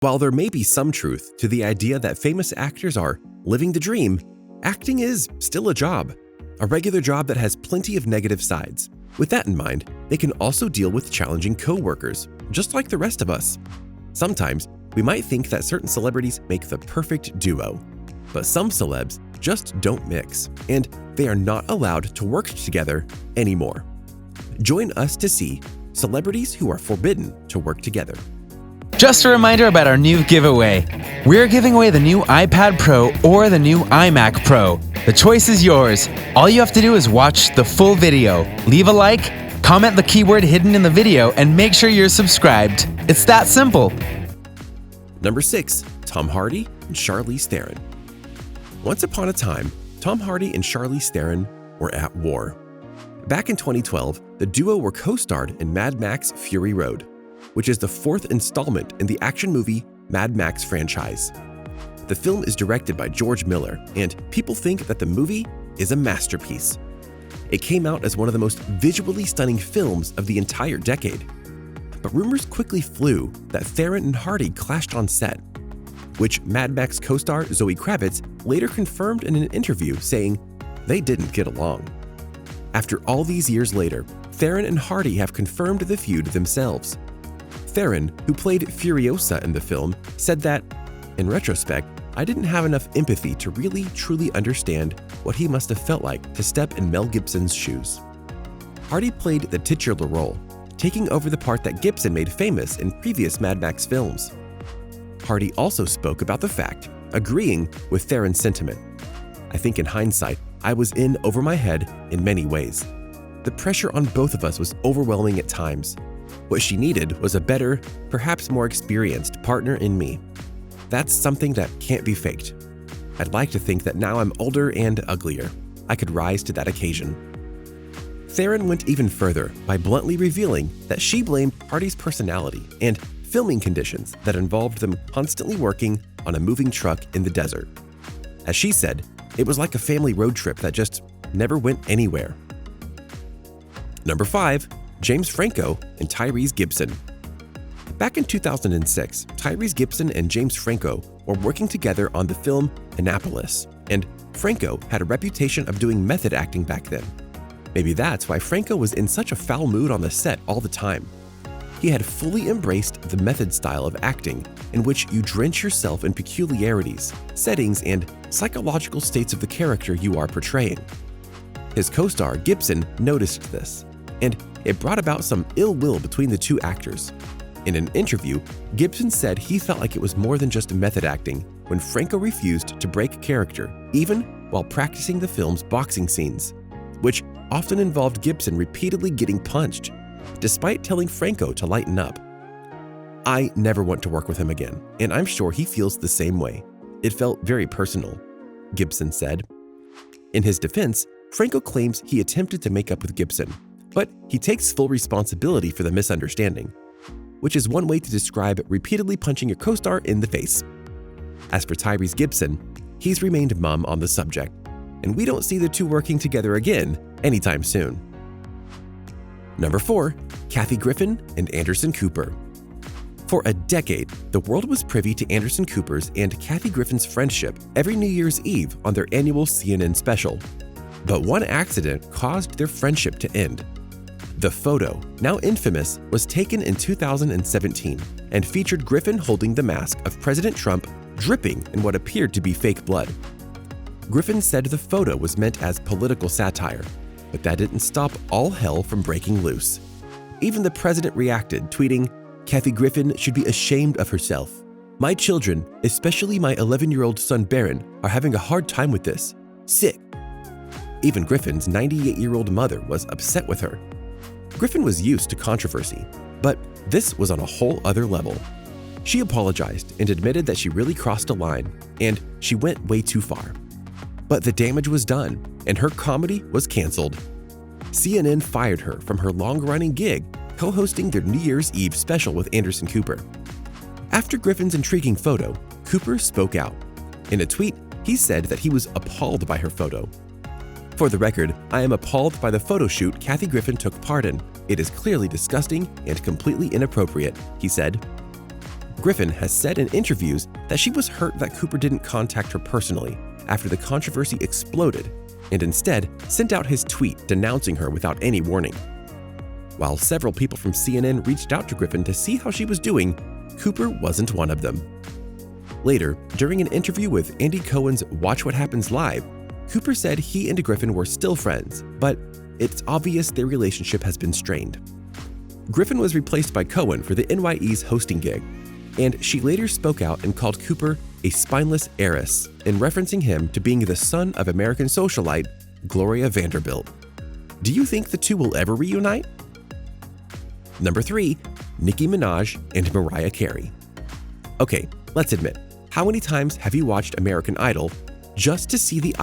While there may be some truth to the idea that famous actors are living the dream, acting is still a job, a regular job that has plenty of negative sides. With that in mind, they can also deal with challenging co-workers, just like the rest of us. Sometimes, we might think that certain celebrities make the perfect duo, but some celebs just don't mix, and they are not allowed to work together anymore. Join us to see celebrities who are forbidden to work together. Just a reminder about our new giveaway. We're giving away the new iPad Pro or the new iMac Pro. The choice is yours. All you have to do is watch the full video, leave a like, comment the keyword hidden in the video, and make sure you're subscribed. It's that simple. Number 6. Tom Hardy and Charlize Theron. Once upon a time, Tom Hardy and Charlize Theron were at war. Back in 2012, the duo were co-starred in Mad Max Fury Road, which is the 4th installment in the action movie Mad Max franchise. The film is directed by George Miller, and people think that the movie is a masterpiece. It came out as one of the most visually stunning films of the entire decade. But rumors quickly flew that Theron and Hardy clashed on set, which Mad Max co-star Zoe Kravitz later confirmed in an interview, saying they didn't get along. After all these years later, Theron and Hardy have confirmed the feud themselves. Theron, who played Furiosa in the film, said that, in retrospect, I didn't have enough empathy to really truly understand what he must have felt like to step in Mel Gibson's shoes. Hardy played the titular role, taking over the part that Gibson made famous in previous Mad Max films. Hardy also spoke about the fact, agreeing with Theron's sentiment. I think in hindsight, I was in over my head in many ways. The pressure on both of us was overwhelming at times. What she needed was a better, perhaps more experienced partner in me. That's something that can't be faked. I'd like to think that now I'm older and uglier, I could rise to that occasion. Theron went even further by bluntly revealing that she blamed Hardy's personality and filming conditions that involved them constantly working on a moving truck in the desert. As she said, it was like a family road trip that just never went anywhere. Number 5. James Franco and Tyrese Gibson. Back in 2006, Tyrese Gibson and James Franco were working together on the film Annapolis, and Franco had a reputation of doing method acting back then. Maybe that's why Franco was in such a foul mood on the set all the time. He had fully embraced the method style of acting in which you drench yourself in peculiarities, settings, and psychological states of the character you are portraying. His co-star Gibson noticed this, and it brought about some ill will between the two actors. In an interview, Gibson said he felt like it was more than just method acting when Franco refused to break character, even while practicing the film's boxing scenes, which often involved Gibson repeatedly getting punched, despite telling Franco to lighten up. I never want to work with him again, and I'm sure he feels the same way. It felt very personal, Gibson said. In his defense, Franco claims he attempted to make up with Gibson, but he takes full responsibility for the misunderstanding, which is one way to describe repeatedly punching your co-star in the face. As for Tyrese Gibson, he's remained mum on the subject, and we don't see the two working together again anytime soon. Number 4. Kathy Griffin and Anderson Cooper. For a decade, the world was privy to Anderson Cooper's and Kathy Griffin's friendship every New Year's Eve on their annual CNN special. But one accident caused their friendship to end. The photo, now infamous, was taken in 2017 and featured Griffin holding the mask of President Trump dripping in what appeared to be fake blood. Griffin said the photo was meant as political satire, but that didn't stop all hell from breaking loose. Even the president reacted, tweeting, "Kathy Griffin should be ashamed of herself. My children, especially my 11-year-old son Barron, are having a hard time with this. Sick." Even Griffin's 98-year-old mother was upset with her. Griffin was used to controversy, but this was on a whole other level. She apologized and admitted that she really crossed a line, and she went way too far. But the damage was done, and her comedy was canceled. CNN fired her from her long-running gig co-hosting their New Year's Eve special with Anderson Cooper. After Griffin's intriguing photo, Cooper spoke out. In a tweet, he said that he was appalled by her photo. "For the record, I am appalled by the photo shoot Kathy Griffin took part in. It is clearly disgusting and completely inappropriate," he said. Griffin has said in interviews that she was hurt that Cooper didn't contact her personally after the controversy exploded and instead sent out his tweet denouncing her without any warning. While several people from CNN reached out to Griffin to see how she was doing, Cooper wasn't one of them. Later, during an interview with Andy Cohen's Watch What Happens Live, Cooper said he and Griffin were still friends, but it's obvious their relationship has been strained. Griffin was replaced by Cohen for the NYE's hosting gig, and she later spoke out and called Cooper a spineless heiress in referencing him to being the son of American socialite Gloria Vanderbilt. Do you think the two will ever reunite? Number 3, Nicki Minaj and Mariah Carey. Okay, let's admit, how many times have you watched American Idol just to see the